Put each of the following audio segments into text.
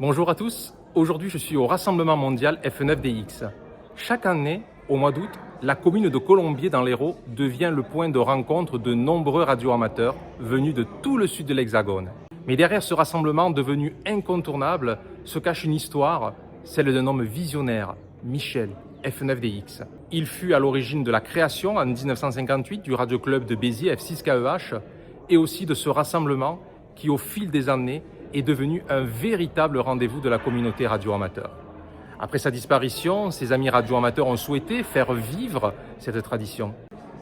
Bonjour à tous, aujourd'hui je suis au Rassemblement mondial F9DX. Chaque année, au mois d'août, la commune de Colombier dans l'Hérault devient le point de rencontre de nombreux radioamateurs venus de tout le sud de l'Hexagone. Mais derrière ce rassemblement devenu incontournable se cache une histoire, celle d'un homme visionnaire, Michel F9DX. Il fut à l'origine de la création en 1958 du radio-club de Béziers F6KEH et aussi de ce rassemblement qui au fil des années est devenu un véritable rendez-vous de la communauté radioamateur. Après sa disparition, ses amis radioamateurs ont souhaité faire vivre cette tradition.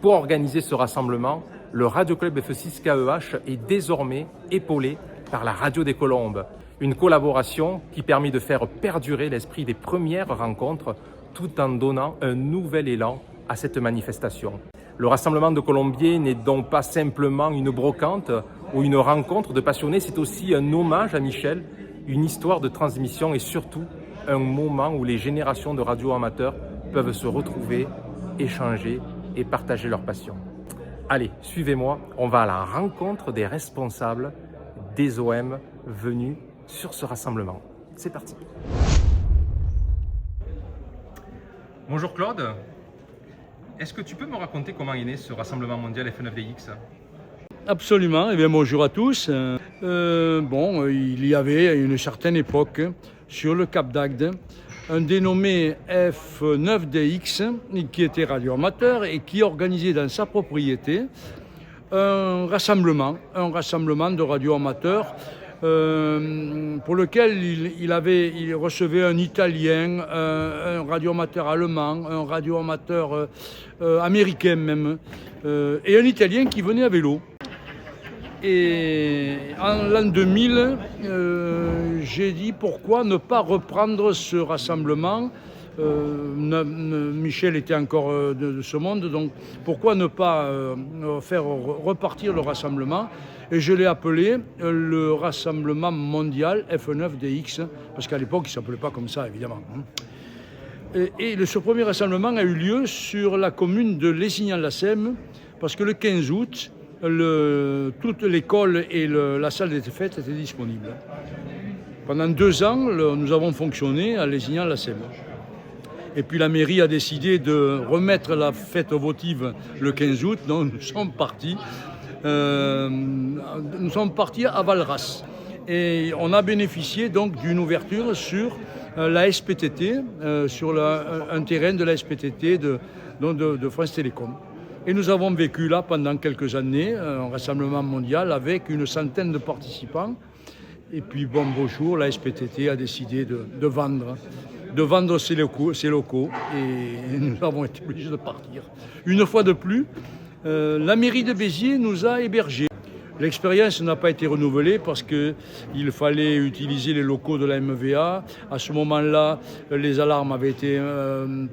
Pour organiser ce rassemblement, le Radio-Club F6KEH est désormais épaulé par la Radio des Colombes, une collaboration qui permet de faire perdurer l'esprit des premières rencontres tout en donnant un nouvel élan à cette manifestation. Le rassemblement de Colombier n'est donc pas simplement une brocante ou une rencontre de passionnés, c'est aussi un hommage à Michel, une histoire de transmission et surtout un moment où les générations de radioamateurs peuvent se retrouver, échanger et partager leur passion. Allez, suivez-moi, on va à la rencontre des responsables des OM venus sur ce rassemblement. C'est parti. Bonjour Claude, est-ce que tu peux me raconter comment est né ce rassemblement mondial F9DX ? Absolument, eh bien, bonjour à tous. Il y avait à une certaine époque, sur le Cap d'Agde, un dénommé F9DX qui était radioamateur et qui organisait dans sa propriété un rassemblement de radioamateurs pour lequel il recevait un Italien, un radioamateur allemand, un radioamateur américain même, et un Italien qui venait à vélo. Et en l'an 2000, j'ai dit pourquoi ne pas reprendre ce rassemblement. Michel était encore de ce monde, donc pourquoi ne pas faire repartir le rassemblement. Et je l'ai appelé le Rassemblement mondial F9DX, parce qu'à l'époque il ne s'appelait pas comme ça évidemment. Et ce premier rassemblement a eu lieu sur la commune de Lézignan-la-Sème, parce que le 15 août, toute l'école et la salle des fêtes étaient disponibles. Pendant 2 ans, nous avons fonctionné à Lézignan-la-Sème. Et puis la mairie a décidé de remettre la fête votive le 15 août, donc nous sommes partis à Valras. Et on a bénéficié donc d'une ouverture sur la SPTT, sur un terrain de la SPTT de France Télécom. Et nous avons vécu là pendant quelques années un rassemblement mondial avec une centaine de participants. Et puis beau jour, la SPTT a décidé de vendre ses locaux et nous avons été obligés de partir. Une fois de plus, la mairie de Béziers nous a hébergés. L'expérience n'a pas été renouvelée parce qu'il fallait utiliser les locaux de la MVA. À ce moment-là, les alarmes avaient été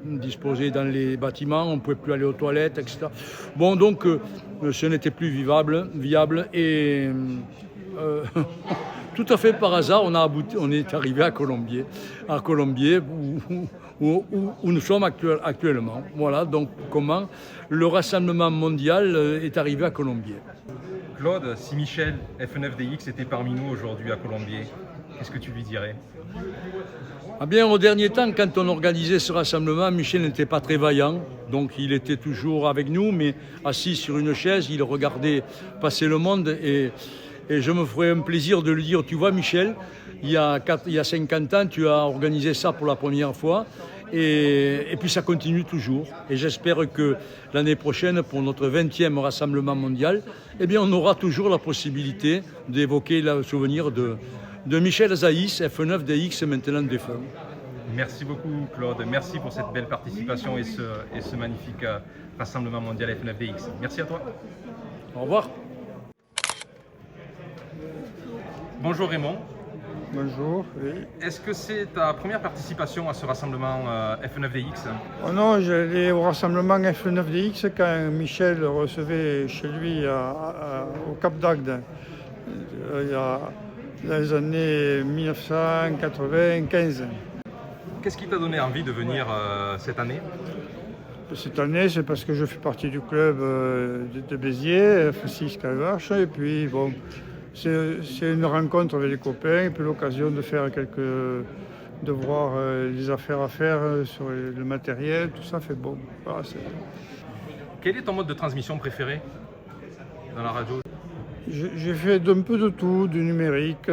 disposées dans les bâtiments, on ne pouvait plus aller aux toilettes, etc. Bon, donc, ce n'était plus viable et tout à fait par hasard, on est arrivé à Colombier où nous sommes actuellement. Voilà donc comment le rassemblement mondial est arrivé à Colombier. Claude, si Michel F9DX était parmi nous aujourd'hui à Colombier, qu'est-ce que tu lui dirais ? Ah bien, au dernier temps, quand on organisait ce rassemblement, Michel n'était pas très vaillant, donc il était toujours avec nous, mais assis sur une chaise, il regardait passer le monde et je me ferais un plaisir de lui dire, tu vois Michel, il y a 50 ans, tu as organisé ça pour la première fois. Et puis ça continue toujours. Et j'espère que l'année prochaine, pour notre 20e rassemblement mondial, eh bien, on aura toujours la possibilité d'évoquer le souvenir de Michel Zaïs, F9DX, maintenant défunt. Merci beaucoup Claude, merci pour cette belle participation et ce magnifique rassemblement mondial F9DX. Merci à toi. Au revoir. Bonjour Raymond. Bonjour, oui. Est-ce que c'est ta première participation à ce rassemblement F9DX ? Oh non, j'allais au rassemblement F9DX quand Michel recevait chez lui au Cap d'Agde, il y a dans les années 1995. Qu'est-ce qui t'a donné envie de venir cette année ? Cette année, c'est parce que je fais partie du club de Béziers, F6KEH, et puis bon, c'est une rencontre avec les copains et puis l'occasion de faire de voir les affaires à faire sur le matériel, tout ça fait bon. Voilà, Quel est ton mode de transmission préféré dans la radio? J'ai fait un peu de tout, du numérique,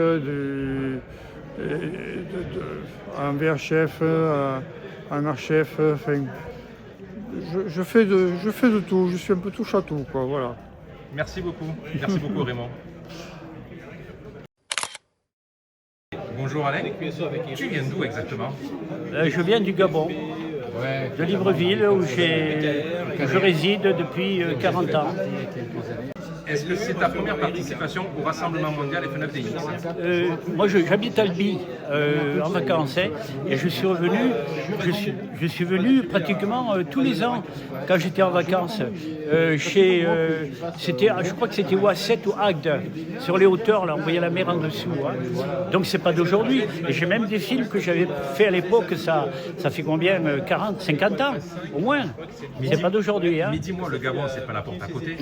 en VHF, en archef, enfin, je fais de tout, je suis un peu touche à tout, quoi, voilà. Merci beaucoup Raymond. Bonjour Alain, tu viens d'où exactement? Je viens du Gabon, de Libreville, où je réside depuis 40 ans. Est-ce que c'est ta première participation au Rassemblement mondial F9DX? Moi, j'habite à Albi en vacances, hein, et je suis venu pratiquement tous les ans quand j'étais en vacances. Je crois que c'était Ouasset ou Agde, sur les hauteurs, là, on voyait la mer en dessous. Hein. Donc c'est pas d'aujourd'hui. Et j'ai même des films que j'avais fait à l'époque, ça fait combien 40, 50 ans, au moins. C'est pas d'aujourd'hui. Hein. Mais dis-moi, le Gabon, c'est pas la porte à côté?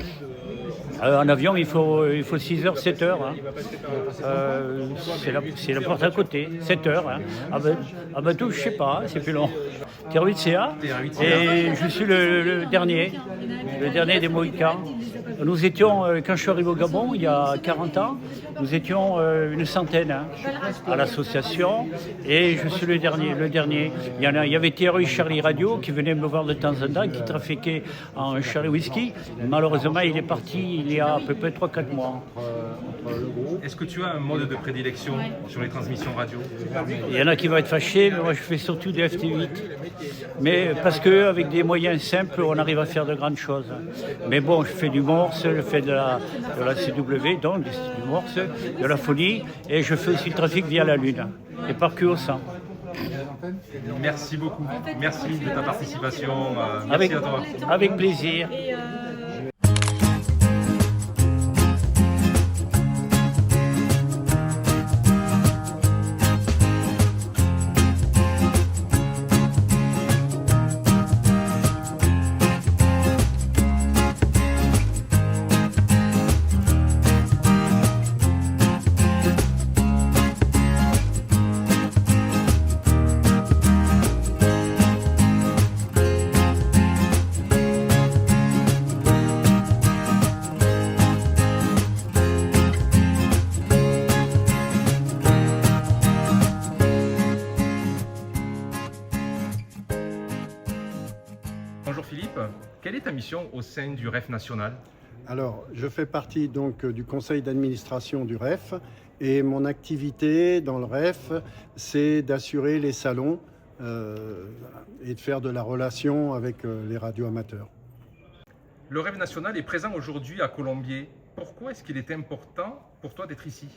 En avion, il faut 6 heures, 7 heures. Hein. C'est la porte à côté, 7 heures. Hein. À bateau, je sais pas, c'est plus long. TR8CA, et je suis le dernier des Mohicans. Nous étions, quand je suis arrivé au Gabon, il y a 40 ans, nous étions une centaine hein, à l'association, et je suis le dernier. Il y avait Thierry Charlie Radio qui venait me voir de temps en temps, qui trafiquait en Charlie Whisky. Malheureusement, il est parti il y a à peu près 3-4 mois. Est-ce que tu as un mode de prédilection sur les transmissions radio? Il y en a qui vont être fâchés, mais moi je fais surtout des FT8. Mais parce qu'avec des moyens simples, on arrive à faire de grandes choses. Mais bon, je fais du morse, je fais de la CW, donc du morse, de la folie, et je fais aussi le trafic via la Lune, et par QO100. Merci beaucoup. Merci de ta participation. Merci à toi. Avec plaisir. Bonjour Philippe, quelle est ta mission au sein du REF national? Alors, je fais partie donc du conseil d'administration du REF et mon activité dans le REF, c'est d'assurer les salons et de faire de la relation avec les radios amateurs. Le REF national est présent aujourd'hui à Colombier. Pourquoi est-ce qu'il est important pour toi d'être ici?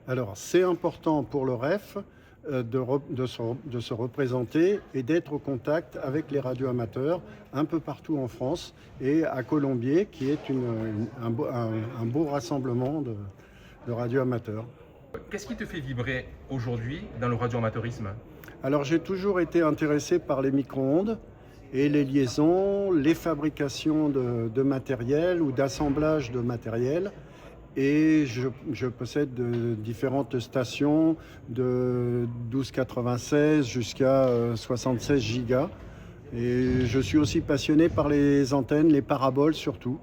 Alors, c'est important pour le REF de se représenter et d'être au contact avec les radios amateurs un peu partout en France et à Colombier qui est un beau rassemblement de radios amateurs. Qu'est-ce qui te fait vibrer aujourd'hui dans le radioamateurisme? Alors j'ai toujours été intéressé par les micro-ondes et les liaisons, les fabrications de matériel ou d'assemblage de matériel. Et je possède différentes stations de 1296 jusqu'à 76 gigas. Et je suis aussi passionné par les antennes, les paraboles surtout.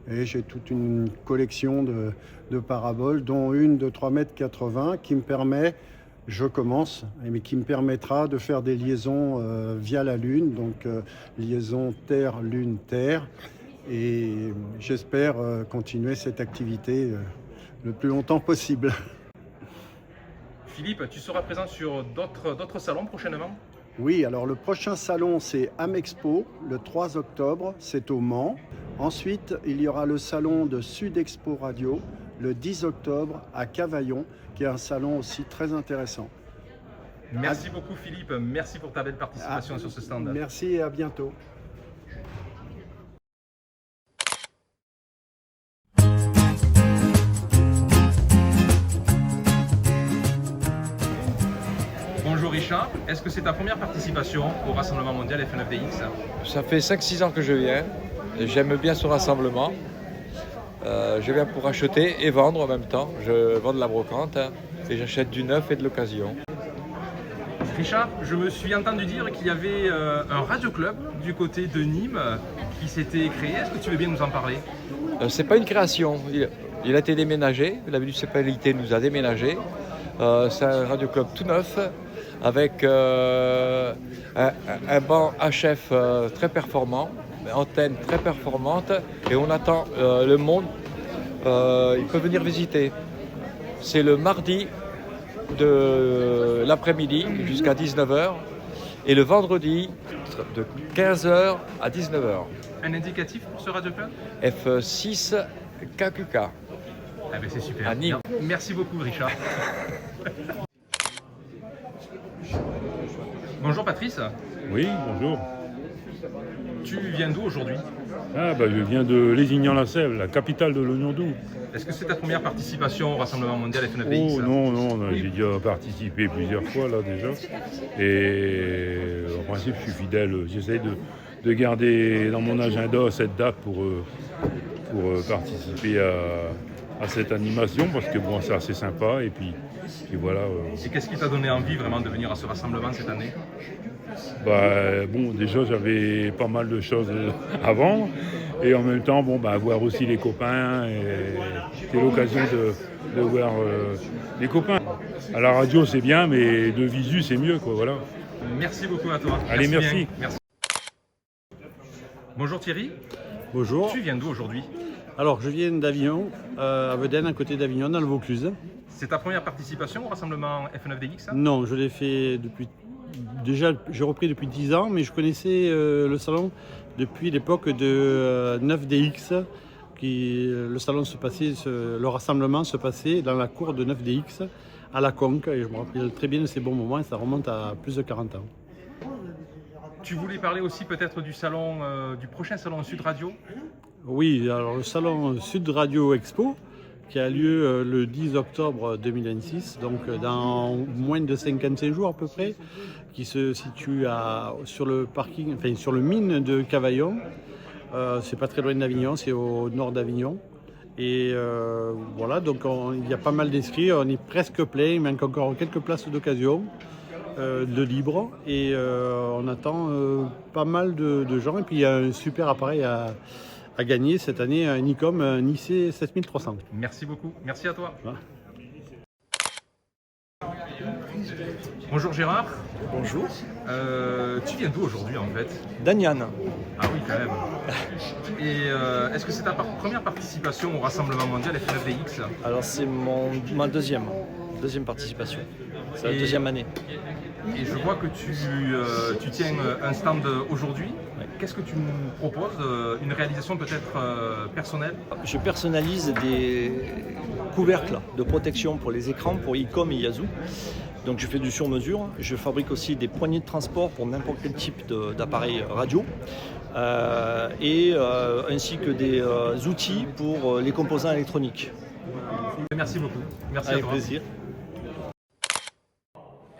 Et j'ai toute une collection de paraboles, dont une de 3,80 m qui me permet, mais qui me permettra de faire des liaisons via la Lune, donc liaison Terre-Lune-Terre. Et j'espère continuer cette activité le plus longtemps possible. Philippe, tu seras présent sur d'autres salons prochainement? Oui, alors le prochain salon c'est Amexpo, le 3 octobre, c'est au Mans. Ensuite, il y aura le salon de Sud-Expo Radio, le 10 octobre à Cavaillon, qui est un salon aussi très intéressant. Merci beaucoup Philippe, merci pour ta belle participation sur ce stand. Merci et à bientôt. Bonjour Richard, est-ce que c'est ta première participation au Rassemblement mondial F9DX? Ça fait 5-6 ans que je viens, et j'aime bien ce rassemblement. Je viens pour acheter et vendre en même temps. Je vends de la brocante et j'achète du neuf et de l'occasion. Richard, je me suis entendu dire qu'il y avait un radio-club du côté de Nîmes qui s'était créé. Est-ce que tu veux bien nous en parler? C'est pas une création. Il a été déménagé. La municipalité nous a déménagé. C'est un radio-club tout neuf avec un banc HF très performant, une antenne très performante et on attend le monde. Il peut venir visiter. C'est le mardi de l'après-midi jusqu'à 19h et le vendredi de 15h à 19h. Un indicatif pour ce radio-club? F6 KQK. Ah ben c'est super. À Nîmes. Merci beaucoup Richard. Bonjour Patrice. Oui, bonjour. Tu viens d'où aujourd'hui? Je viens de Lézignan-la-Sève, la capitale de l'oignon doux. Est-ce que c'est ta première participation au Rassemblement mondial F9DX? Oh non, j'ai déjà participé plusieurs fois là déjà. Et en principe, je suis fidèle. J'essaie de garder dans mon agenda cette date pour participer à cette animation parce que bon, c'est assez sympa. Et puis voilà. Et qu'est-ce qui t'a donné envie vraiment de venir à ce rassemblement cette année? Déjà j'avais pas mal de choses avant et en même temps voir aussi les copains et c'était l'occasion de voir les copains. À la radio c'est bien mais de visu c'est mieux quoi, voilà. Merci beaucoup à toi. Allez, merci. Merci. Bonjour Thierry. Bonjour. Tu viens d'où aujourd'hui? Alors je viens d'Avignon, à Vedène, à côté d'Avignon, dans le Vaucluse. C'est ta première participation au rassemblement F9DX? Non, je l'ai fait depuis... Déjà, j'ai repris depuis 10 ans, mais je connaissais le salon depuis l'époque de 9DX. Le rassemblement se passait dans la cour de 9DX à la Conque. Et je me rappelle très bien de ces bons moments, et ça remonte à plus de 40 ans. Tu voulais parler aussi peut-être du salon, du prochain salon Sud Radio? Oui, alors le salon Sud Radio Expo, qui a lieu le 10 octobre 2026, donc dans moins de 55 jours à peu près, qui se situe sur le parking, enfin sur le mine de Cavaillon. C'est pas très loin d'Avignon, c'est au nord d'Avignon. Et voilà, donc il y a pas mal d'inscrits, on est presque plein, il manque encore quelques places d'occasion, de libre, et on attend pas mal de gens. Et puis il y a un super appareil à gagner cette année, un Nikon, un IC 7300. Merci beaucoup, merci à toi. Voilà. Bonjour Gérard. Bonjour. Tu viens d'où aujourd'hui en fait? Dagnan. Ah oui quand même. Et est-ce que c'est ta première participation au Rassemblement mondial F9DX? Alors c'est ma deuxième participation. C'est la deuxième année. Et je vois que tu tiens un stand aujourd'hui. Oui. Qu'est-ce que tu nous proposes? Une réalisation peut-être personnelle? Je personnalise des couvercles de protection pour les écrans, pour ICOM et Yazoo. Donc je fais du sur-mesure. Je fabrique aussi des poignées de transport pour n'importe quel type d'appareil radio. Ainsi que des outils pour les composants électroniques. Merci beaucoup. Merci Avec à toi. plaisir.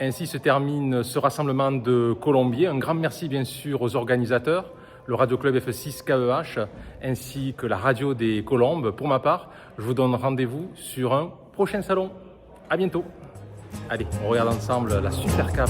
Ainsi se termine ce rassemblement de Colombier. Un grand merci bien sûr aux organisateurs, le Radio Club F6 KEH, ainsi que la radio des Colombes. Pour ma part, je vous donne rendez-vous sur un prochain salon. À bientôt. Allez, on regarde ensemble la super cape.